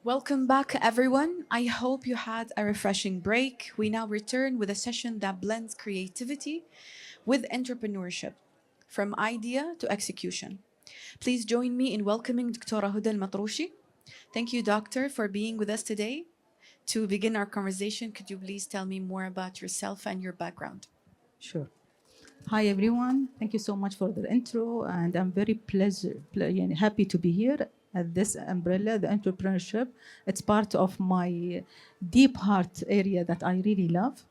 Welcome back, everyone. I hope you had a refreshing break. We now return with a session that blends creativity with entrepreneurship, from idea to execution. Please join me in welcoming Dr. Huda Al-Matrooshi. Thank you, Doctor, for being with us today. To begin our conversation, could you please tell me more about yourself and your background? Sure. Hi everyone. Thank you so much for the intro, and I'm very happy to be here at this umbrella, the entrepreneurship. It's part of my deep heart area that I really love.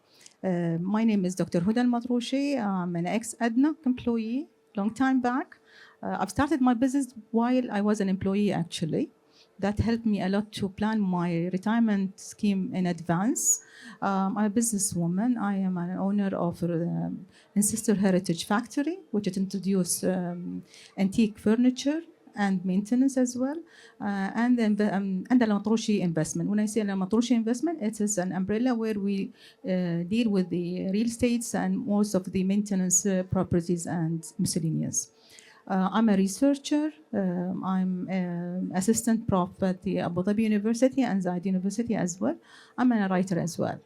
My name is Dr. Huda Al-Matrooshi. I'm an ex-ADNA employee, long time back. I've started my business while I was an employee actually. That helped me a lot to plan my retirement scheme in advance. I'm a businesswoman. I am an owner of Ancestor Heritage Factory, which introduces antique furniture and maintenance as well, and the Matrooshi investment. When I say Matrooshi investment, it is an umbrella where we deal with the real estates and most of the maintenance properties and miscellaneous. I'm a researcher. I'm assistant prof at the Abu Dhabi University and Zayed University as well. I'm a writer as well.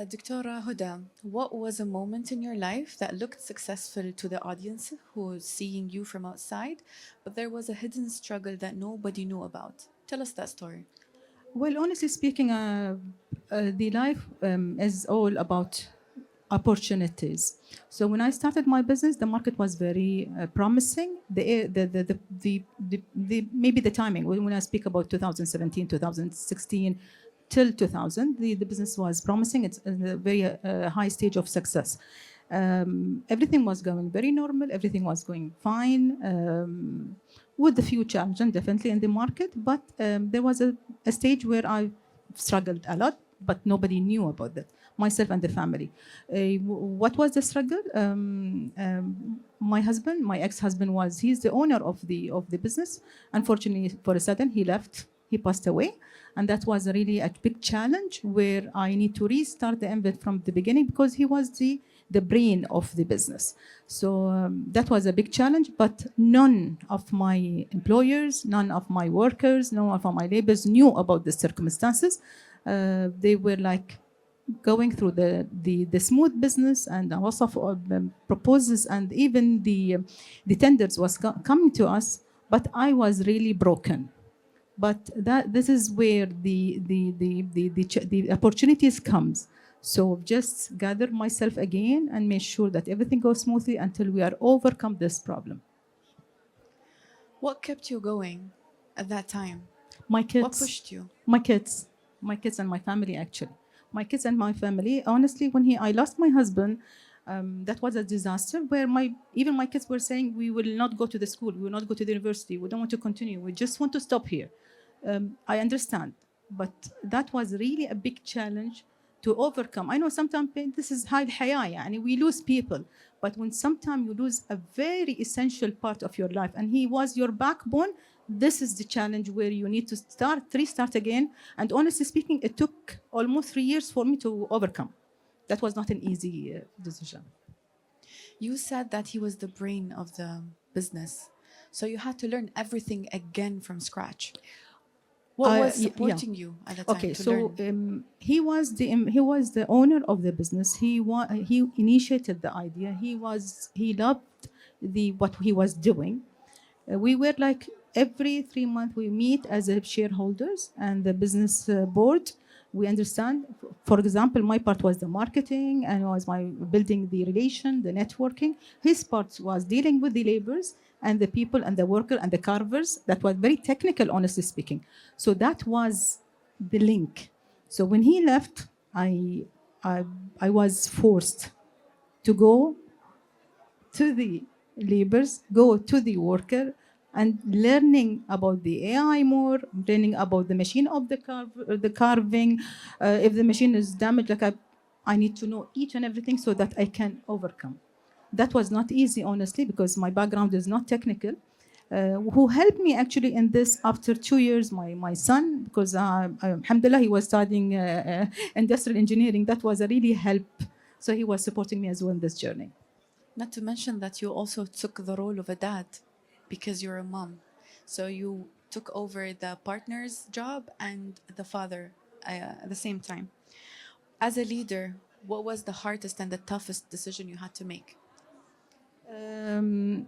Dr. Huda, what was a moment in your life that looked successful to the audience who's seeing you from outside, but there was a hidden struggle that nobody knew about? Tell us that story. Well, honestly speaking, the life is all about opportunities. So when I started my business, the market was very promising. Maybe the timing, when I speak about 2017, 2016, till 2000, the business was promising. It's a very high stage of success. Everything was going very normal. Everything was going fine. With a few challenges, definitely in the market, but there was a stage where I struggled a lot, but nobody knew about that. Myself and the family. What was the struggle? My husband, my ex-husband, he's the owner of the business. Unfortunately, for a sudden, he left. He passed away, and that was really a big challenge where I need to restart the invest from the beginning because he was the brain of the business. So that was a big challenge, but none of my employers, none of my workers, none of my neighbors knew about the circumstances. They were like going through the smooth business and lots of proposals, and even the tenders was coming to us, but I was really broken. But this is where the opportunities comes. So just gather myself again and make sure that everything goes smoothly until we are overcome this problem. What kept you going at that time? My kids. What pushed you? My kids and my family actually. My kids and my family. Honestly, when I lost my husband, that was a disaster where even my kids were saying, we will not go to the school, we will not go to the university, we don't want to continue, we just want to stop here. I understand, but that was really a big challenge to overcome. I know sometimes this is high hayah, and we lose people, but when sometimes you lose a very essential part of your life and he was your backbone, this is the challenge where you need to restart again. And honestly speaking, it took almost 3 years for me to overcome. That was not an easy decision. You said that he was the brain of the business, so you had to learn everything again from scratch. What was supporting you at the time? Okay, so he was the owner of the business. He initiated the idea. He loved what he was doing. We were like every 3 months we meet as a shareholders and the business board. We understand. For example, my part was the marketing and was my building the relation, the networking. His part was dealing with the laborers and the people and the worker and the carvers. That was very technical, honestly speaking. So that was the link. So when he left, I was forced to go to the laborers, go to the worker, and learning about the AI more, learning about the machine of the carving. If the machine is damaged, like I need to know each and everything so that I can overcome. That was not easy, honestly, because my background is not technical. Who helped me actually in this after 2 years, my son, because alhamdulillah, he was studying industrial engineering. That was a really help. So he was supporting me as well in this journey. Not to mention that you also took the role of a dad because you're a mom. So you took over the partner's job and the father at the same time. As a leader, what was the hardest and the toughest decision you had to make? Um,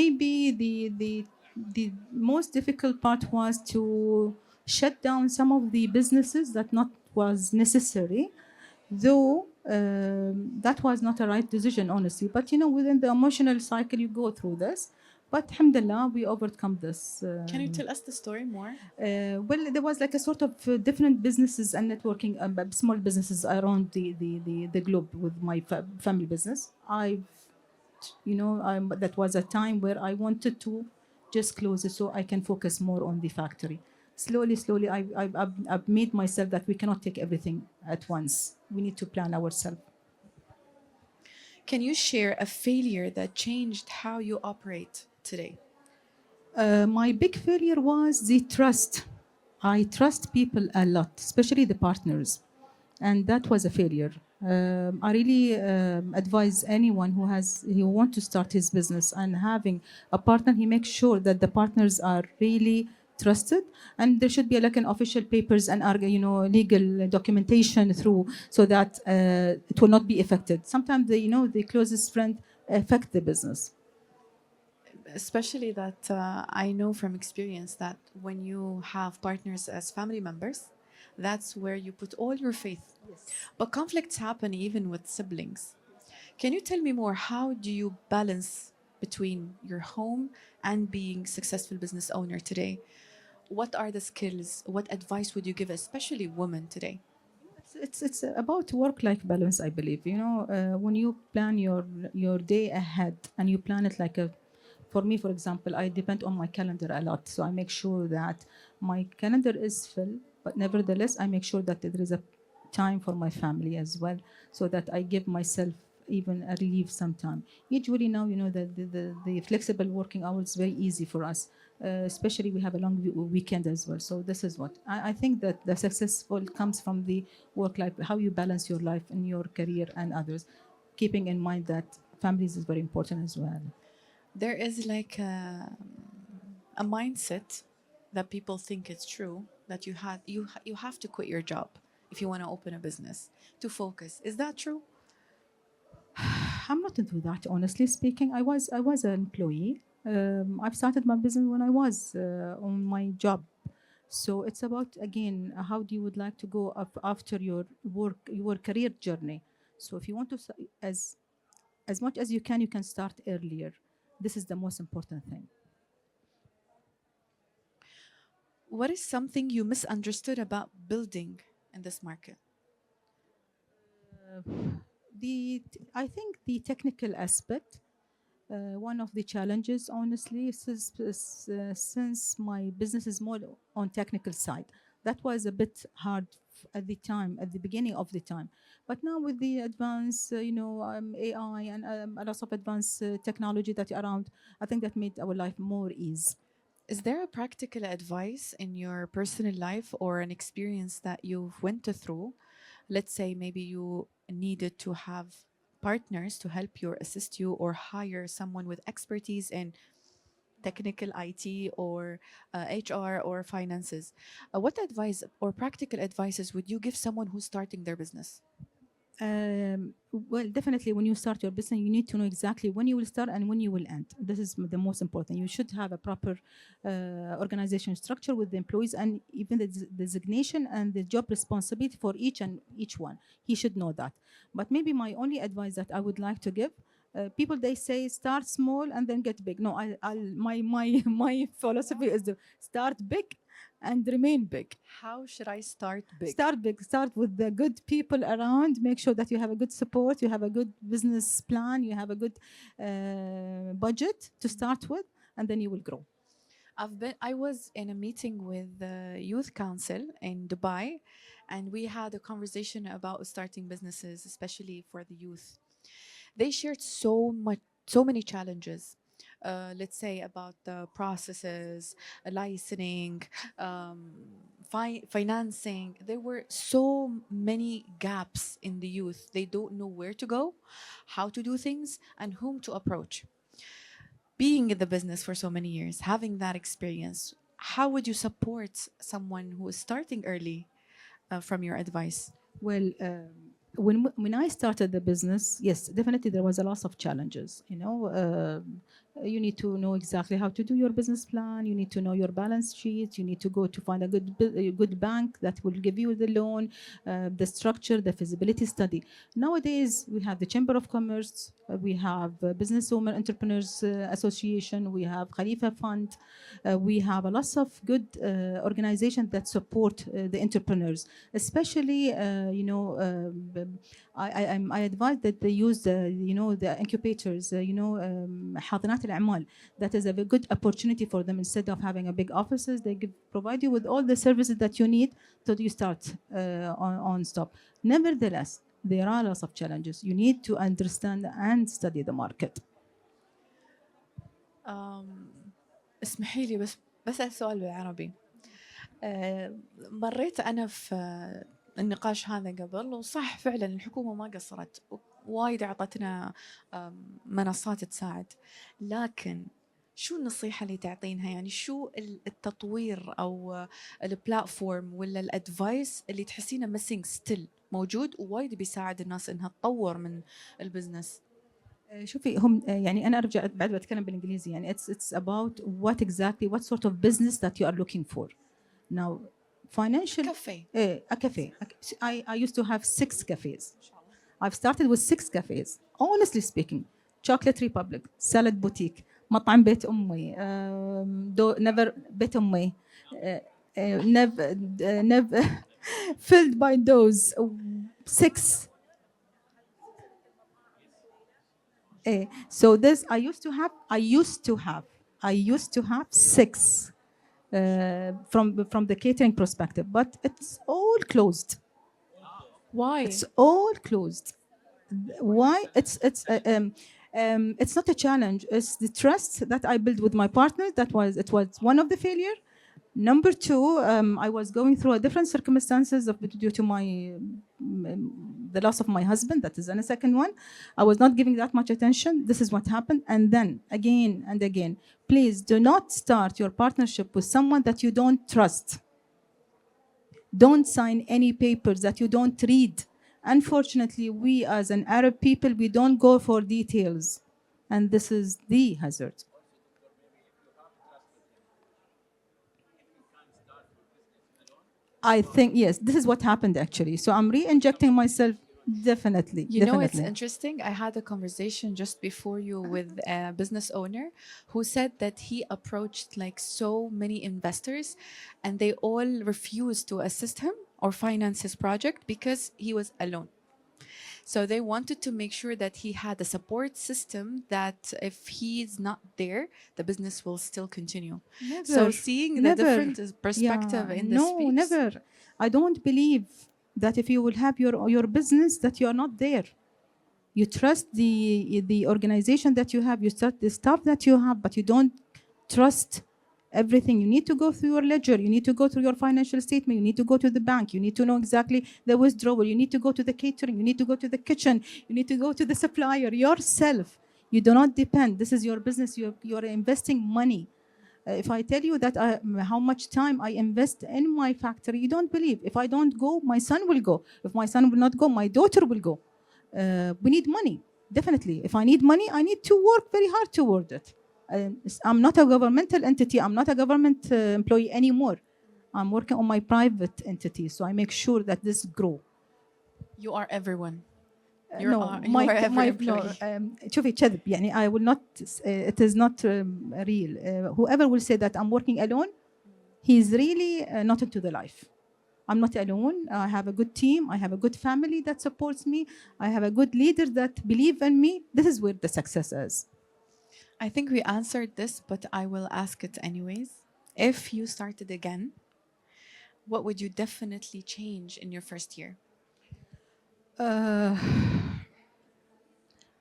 Maybe the most difficult part was to shut down some of the businesses that not was necessary, though that was not a right decision, honestly. But you know, within the emotional cycle, you go through this. But alhamdulillah, we overcome this. Can you tell us the story more? Well, there was like a sort of different businesses and networking, small businesses around the globe with my family business. That was a time where I wanted to just close it so I can focus more on the factory. Slowly, I've made myself that we cannot take everything at once. We need to plan ourselves. Can you share a failure that changed how you operate today? My big failure was the trust. I trust people a lot, especially the partners, and that was a failure. I really advise anyone who want to start his business and having a partner, he makes sure that the partners are really trusted, and there should be like an official papers and legal documentation through, so that it will not be affected. Sometimes the closest friend affect the business. Especially that I know from experience that when you have partners as family members, that's where you put all your faith. Yes. But conflicts happen even with siblings. Can you tell me more? How do you balance between your home and being successful business owner today? What are the skills? What advice would you give, especially women today? It's about work-life balance, I believe. When you plan your day ahead and you plan it like a, for me, for example, I depend on my calendar a lot, so I make sure that my calendar is full, but nevertheless, I make sure that there is a time for my family as well, so that I give myself even a relief sometime. Usually now, the flexible working hours is very easy for us, especially we have a long weekend as well. So this is what I think, that the successful comes from the work life, how you balance your life and your career and others, keeping in mind that families is very important as well. There is like a mindset that people think it's true that you have to quit your job if you want to open a business to focus. Is that true? I'm not into that, honestly speaking. I was an employee. I've started my business when I was on my job. So it's about, again, how do you would like to go up after your work, your career journey. So if you want to, as much as you can start earlier. This is the most important thing. What is something you misunderstood about building in this market? I think the technical aspect, one of the challenges, honestly, since my business is more on technical side, that was a bit hard at the time, at the beginning of the time. But now with the advanced, AI and a lot of advanced technology that are around, I think that made our life more ease. Is there a practical advice in your personal life or an experience that you've went through? Let's say maybe you needed to have partners to help you or assist you or hire someone with expertise in technical IT or HR or finances. What advice or practical advices would you give someone who's starting their business? Well, definitely, when you start your business, you need to know exactly when you will start and when you will end. This is the most important. You should have a proper organization structure with the employees and even the designation and the job responsibility for each one. He should know that. But maybe my only advice that I would like to give, people, they say start small and then get big. No, my philosophy is to start big and remain big. How should I start big? Start big. Start with the good people around. Make sure that you have a good support, you have a good business plan, you have a good budget to start with, and then you will grow. I was in a meeting with the youth council in Dubai, and we had a conversation about starting businesses, especially for the youth. They shared so many challenges. Let's say about the processes, licensing, financing. There were so many gaps in the youth. They don't know where to go, how to do things, and whom to approach. Being in the business for so many years, having that experience, how would you support someone who is starting early from your advice? Well, when I started the business, yes, definitely there was a lot of challenges. You need to know exactly how to do your business plan. You need to know your balance sheet. You need to go to find a good bank that will give you the loan, the structure, the feasibility study. Nowadays, we have the Chamber of Commerce. We have Business Owner Entrepreneurs Association. We have Khalifa Fund. We have a lot of good organizations that support the entrepreneurs, especially I advise that they use the incubators, حاضنات الأعمال. That is a very good opportunity for them. Instead of having a big offices, they provide you with all the services that you need so you start on stop. Nevertheless, there are lots of challenges. You need to understand and study the market. اسمحي لي بس بسأل سؤال بالعربي. مريت أنا في النقاش هذا قبل، وصح فعلا الحكومة ما قصرت، وايد أعطتنا منصات تساعد، لكن شو النصيحة اللي تعطينها؟ يعني شو التطوير أو البلاتفورم ولا الأدفايس اللي تحسينه ميسينج ستيل موجود ووايد بيساعد الناس إنها تطور من البزنس؟ شوفي هم يعني أنا أرجع بعد بتكلم بالإنجليزي يعني it's about what sort of business that you are looking for. Now, financial cafe. A cafe. I used to have 6 cafes. I've started with 6 cafes. Honestly speaking, Chocolate Republic, Salad Boutique, مطعم بيت أمي, never بيت أمي, never filled by those 6. So this I used to have 6 from the catering perspective, but it's all closed. Why? It's all closed. Why? It's not a challenge. It's the trust that I built with my partner. It was one of the failure. Number 2, I was going through a different circumstances due to the loss of my husband. That is in a second one. I was not giving that much attention. This is what happened. And then again and again, please do not start your partnership with someone that you don't trust. Don't sign any papers that you don't read. Unfortunately, we as an Arab people, we don't go for details. And this is the hazard. I think, yes, this is what happened actually. So I'm re-injecting myself, definitely. You know, it's interesting. I had a conversation just before you with a business owner who said that he approached like so many investors and they all refused to assist him or finance his project because he was alone. So they wanted to make sure that he had a support system that if he's not there, the business will still continue. Never, so seeing the different perspective in this speech. No, never. I don't believe that if you will have your business that you are not there. You trust the organization that you have, you trust the staff that you have, but you don't trust everything. You need to go through your ledger. You need to go through your financial statement. You need to go to the bank. You need to know exactly the withdrawal. You need to go to the catering. You need to go to the kitchen. You need to go to the supplier yourself. You do not depend. This is your business. You're investing money. If I tell you that how much time I invest in my factory, you don't believe. If I don't go, my son will go. If my son will not go, my daughter will go. We need money, definitely. If I need money, I need to work very hard toward it. I'm not a governmental entity. I'm not a government employee anymore. I'm working on my private entity, so I make sure that this grow. You are everyone. No, شوفي كذب يعني I will not it is not real. Whoever will say that I'm working alone, he's really not into the life. I'm not alone. I have a good team. I have a good family that supports me. I have a good leader that believe in me. This is where the success is. I think we answered this, but I will ask it anyways. If you started again, what would you definitely change in your first year?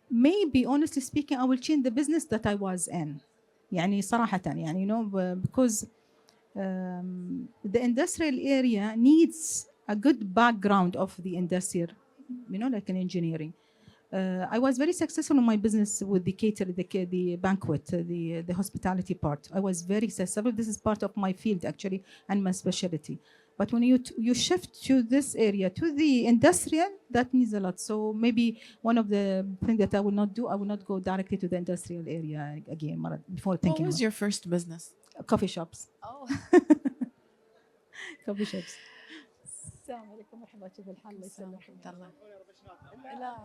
Maybe, honestly speaking, I will change the business that I was in. يعني صراحة يعني because the industrial area needs a good background of the industrial, like in engineering. I was very successful in my business with the the banquet, the hospitality part. I was very successful. This is part of my field actually and my specialty. But when you shift to this area, to the industrial, that needs a lot. So maybe one of the things that I will not do, I will not go directly to the industrial area again before What thinking was about your first business? coffee shops. Oh. coffee shops. السلام عليكم مرحبا كيف الحال الله يسلمك الله. لا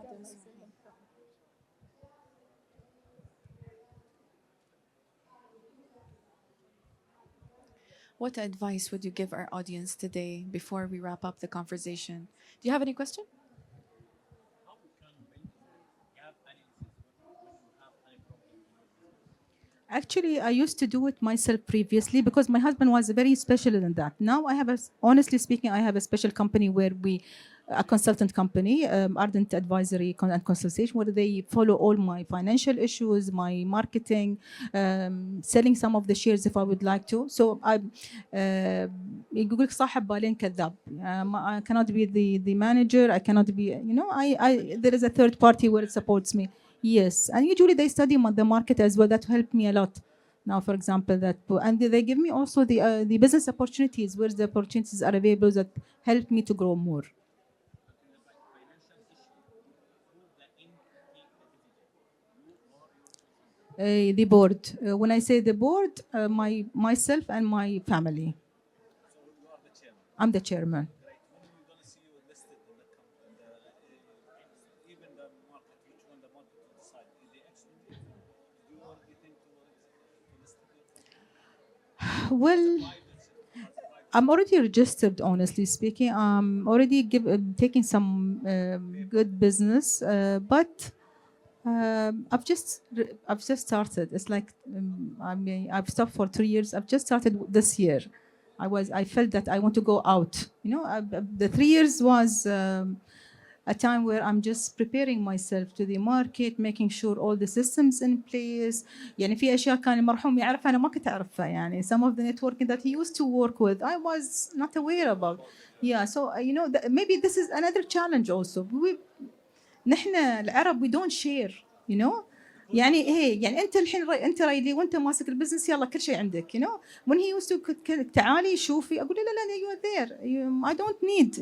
What advice would you give our audience today before we wrap up the conversation? Do you have any question? Actually, I used to do it myself previously because my husband was very special in that. Now I have honestly speaking, I have a special company where a consultant company, Ardent Advisory and Consultation, where they follow all my financial issues, my marketing, selling some of the shares if I would like to. So يقول لك صاحب بالين كذاب. I cannot be the manager. I cannot be, there is a third party where it supports me. Yes, and usually they study the market as well. That helped me a lot. Now, for example, and they give me also the business opportunities, where the opportunities are available that help me to grow more. The board. When I say the board, myself and my family. So you are the chairman. I'm the chairman. Right. When we're going to see you listed in the even the market, which one the market will decide? The excellent. Do you want anything to list it? Well, I'm already registered. Honestly speaking, I'm already taking some good business, but. I've just started. It's like I've stopped for 3 years. I've just started this year. I felt that I want to go out. The 3 years was a time where I'm just preparing myself to the market, making sure all the systems in place. يعني في أشياء كان المرحوم يعرفها أنا ما كنت أعرفها يعني. Some of the networking that he used to work with, I was not aware about. Yeah, so maybe this is another challenge also. نحن العرب we don't share يعني يعني انت الحين انت رايدي وانت ماسك البزنس يلا كل شيء عندك when he used to تعالي شوفي اقول له لا you are there I don't need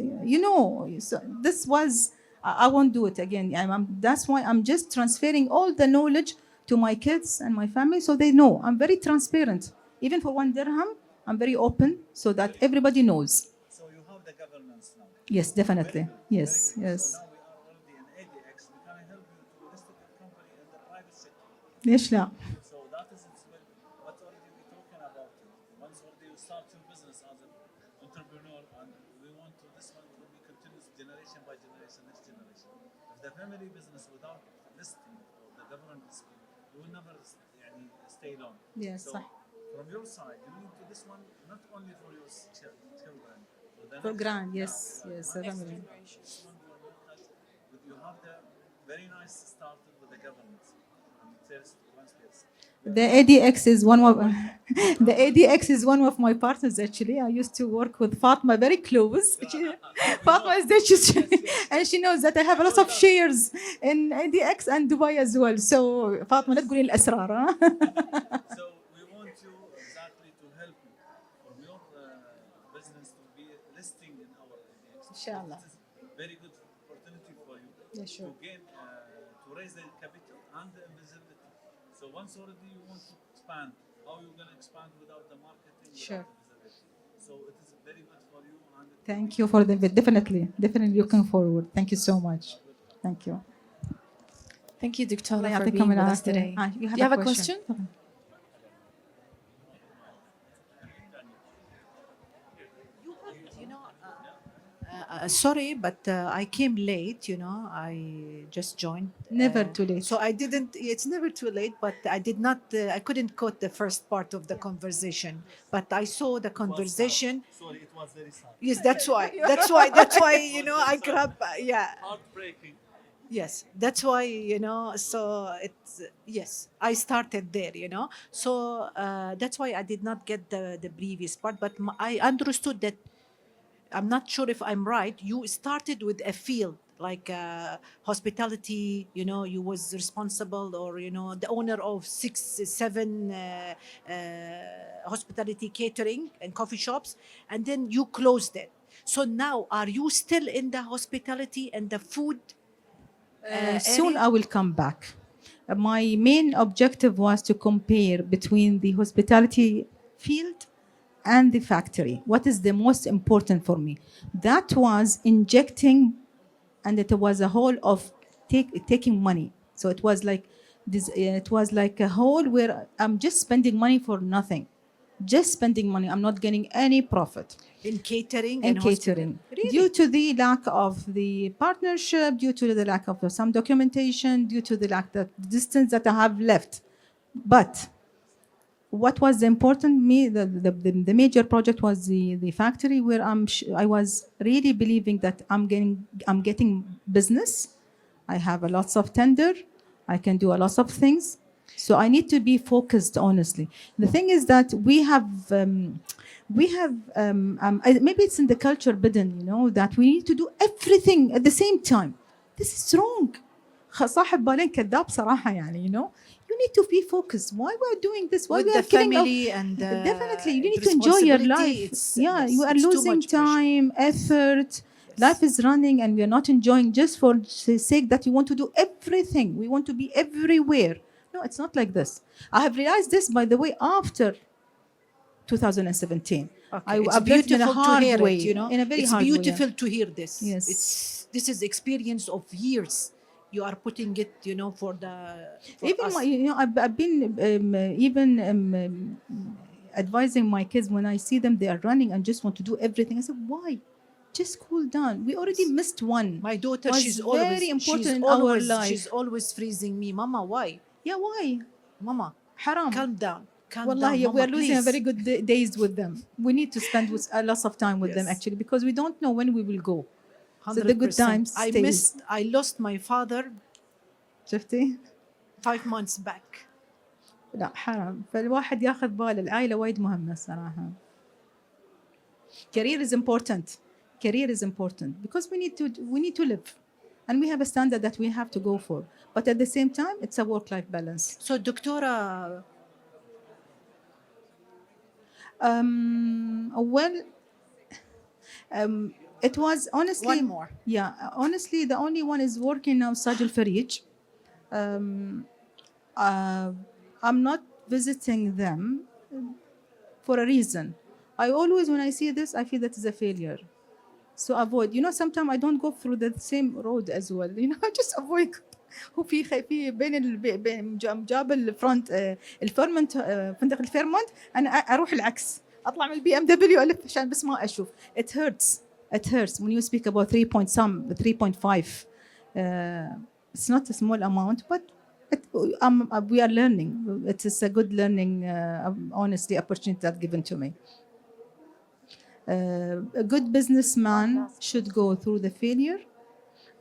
so this was I won't do it again that's why I'm just transferring all the knowledge to my kids and my family so they know I'm very transparent even for 1 dirham I'm very open so that everybody knows. So you have the governance now. Yes, definitely. Yes. So now we are already in ADX. We can help you to list your company in the private sector. ليش لا؟ So that is what already we're talking about. Once already you start your business as an entrepreneur, and we want to this one will be continuous generation by generation, next generation. If the family business without listing or the government, you will never stay long. Yes, so صح. from your side, you need to this one not only for your children. For grand, yes, family. You have the very nice started with the government. The ADX is the ADX is one of my partners actually. I used to work with Fatma very close. Fatma is there, and she knows that I have a lot of shares in ADX and Dubai as well. So Fatma, لا تقولي الأسرار. So we want you exactly to help you for your business to be listing in our ADX. Inshallah. This is very good opportunity for you sure. to gain to raise the capital and the visibility. So once already you want to expand, how you going to expand without the marketing? Sure. Without the visibility? So it is very good for you. And Thank you for the definitely looking forward. Thank you so much. Thank you. Thank you, Dr. for being with us today. Do you have a question? Sorry, but I came late, I just joined. Never too late. So I didn't, it's never too late, but I did not, I couldn't quote the first part of the conversation, but I saw the conversation. Sorry, it was very sad. Yes, that's why, I grab, yeah. Heartbreaking. Yes, that's why, so it's, yes, I started there, So that's why I did not get the previous part, but I understood that, I'm not sure if I'm right, you started with a field like hospitality, you know, you was responsible, or, you know, the owner of 6 7 hospitality catering and coffee shops, and then you closed it. So now are you still in the hospitality and the food Soon area? I will come back. My main objective was to compare between the hospitality field and the factory. What is the most important for me? That was injecting, and it was a whole of taking money. So it was like this. It was like a whole where I'm just spending money for nothing, just spending money. I'm not getting any profit In catering in and catering hospitality? due Really? to the lack of the partnership, due to the lack of some documentation, due to the lack of the distance that I have left. But what was important me, the major project was the factory where I was really believing that I'm getting business. I have a lots of tender. I can do a lot of things. So I need to be focused, honestly. The thing is that maybe it's in the culture bidden, you know, that we need to do everything at the same time. This is wrong. صاحب بالين كذاب صراحة يعني, you know. You need to be focused. Why we are doing this? Why With we the are killing family and definitely, you need the to enjoy your responsibility, life. it's Yeah, yes, you are it's too losing much pressure. time, effort. Yes. Life is running, and we are not enjoying just for the sake that you want to do everything. We want to be everywhere. No, it's not like this. I have realized this, by the way, after 2017. Okay. It's I've learned in a beautiful to hard hear way, it, you know. in a very It's hard way. beautiful to hear this. Yes. This is experience of years. You are putting it, you know, for Even us. you know, I've been advising my kids when I see them, they are running and just want to do everything. I said, why? Just cool down. We already missed one. My daughter, Was she's very important in our life. she's always freezing me. Mama, why? Yeah, why? Mama, Haram. calm down. Calm Wallahi, down, we are Mama, losing a please. very good days with them. We need to spend a lot of time with them, Yes. actually, because we don't know when we will go. So the good 100%. times stays. I lost my father شفتي؟ 5 months back. لا حرام. فالواحد ياخذ باله العائلة وايد مهمة الصراحة. Career is important. Career is important because we need to live, and we have a standard that we have to go for. But at the same time, it's a work-life balance. So, Doctora, Well, it was honestly one more. Yeah, honestly, the only one is working now, Saj Al Farij. I'm not visiting them for a reason. I always, when I see this, I feel that is a failure. So avoid. You know, sometimes I don't go through the same road as well. You know, I just avoid. هو في بين جاب الفرونت الفيرمنت فندق الفيرمونت انا اروح العكس اطلع من البي ام دبليو الف عشان بس ما اشوف. It hurts when you speak about 3.5. It's not a small amount, but we are learning. It is a good learning, honestly, opportunity that given to me. A good businessman should go through the failure,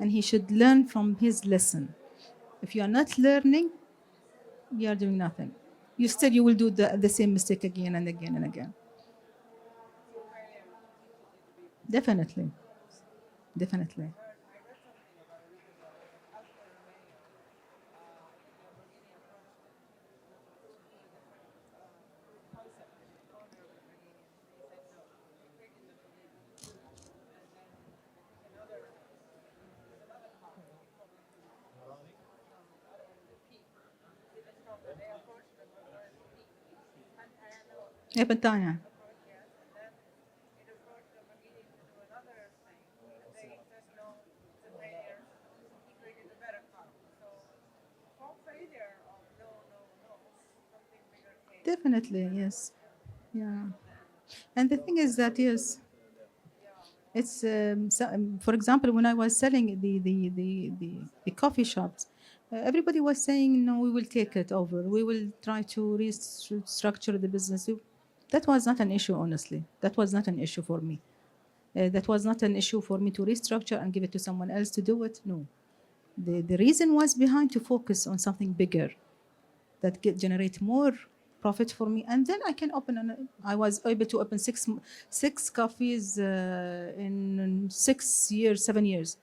and he should learn from his lesson. If you are not learning, you are doing nothing. You will do the same mistake again and again and again. Definitely. يا بنتانا. Definitely, yes. Yeah. And the thing is that, yes, it's, for example, when I was selling the coffee shops, everybody was saying, no, we will take it over. We will try to restructure the business. That was not an issue, honestly. That was not an issue for me. That was not an issue for me to restructure and give it to someone else to do it. No. The reason was behind to focus on something bigger that generate more profit for me, and then I can open. I was able to open six coffees in 6 years, 7 years.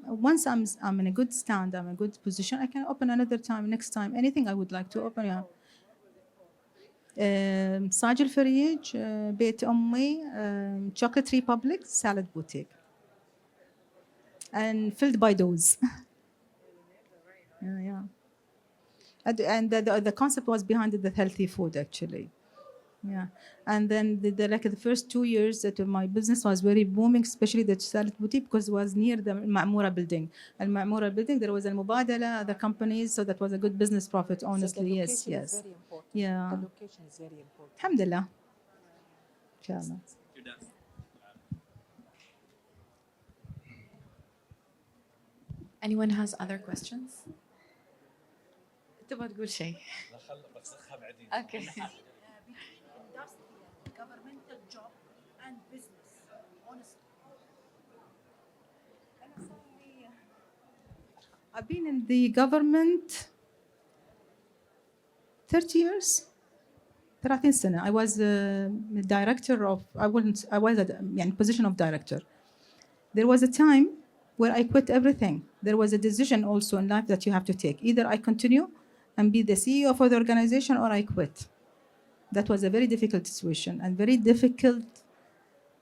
Once I'm in a good stand, I'm in a good position, I can open another time, next time, anything I would like to open. Yeah. صاج الفريج, بيت أمي, Chocolate Republic, Salad Boutique, and filled by those. Yeah. And the concept was behind the healthy food, actually. Yeah. And then the first 2 years that my business was very booming, especially the Salad Boutique, because it was near the Ma'moura building. Al Ma'moura building, there was Al Mubadala, the companies, so that was a good business profit, honestly. So the Yes, location yes. is very important. Yeah. The location is very important. Alhamdulillah. Inshallah. You're done. Anyone has other questions? تبغى تقول شيء؟ بسخها بعدين. Okay. Governmental job and business, honestly. I've been in the government 30 years. 30 سنة. I was a director of, I was at position of director. There was a time where I quit everything. There was a decision also in life that you have to take. Either I continue and be the CEO for the organization, or I quit. That was a very difficult situation and very difficult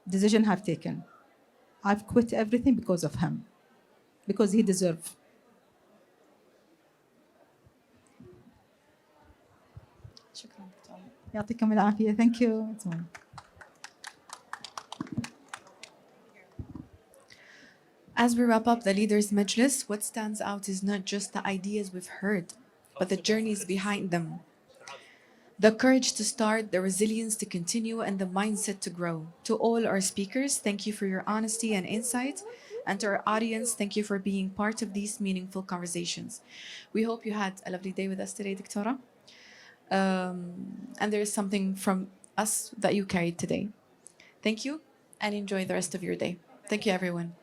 decision I've taken. I've quit everything because of him, because he deserved. شكرا دكتورة. يعطيكم العافية. Thank you. As we wrap up the Leaders Majlis, what stands out is not just the ideas we've heard, but the journeys behind them. The courage to start, the resilience to continue, and the mindset to grow. To all our speakers, thank you for your honesty and insight. And to our audience, thank you for being part of these meaningful conversations. We hope you had a lovely day with us today, Dictora. And there is something from us that you carried today. Thank you, and enjoy the rest of your day. Thank you, everyone.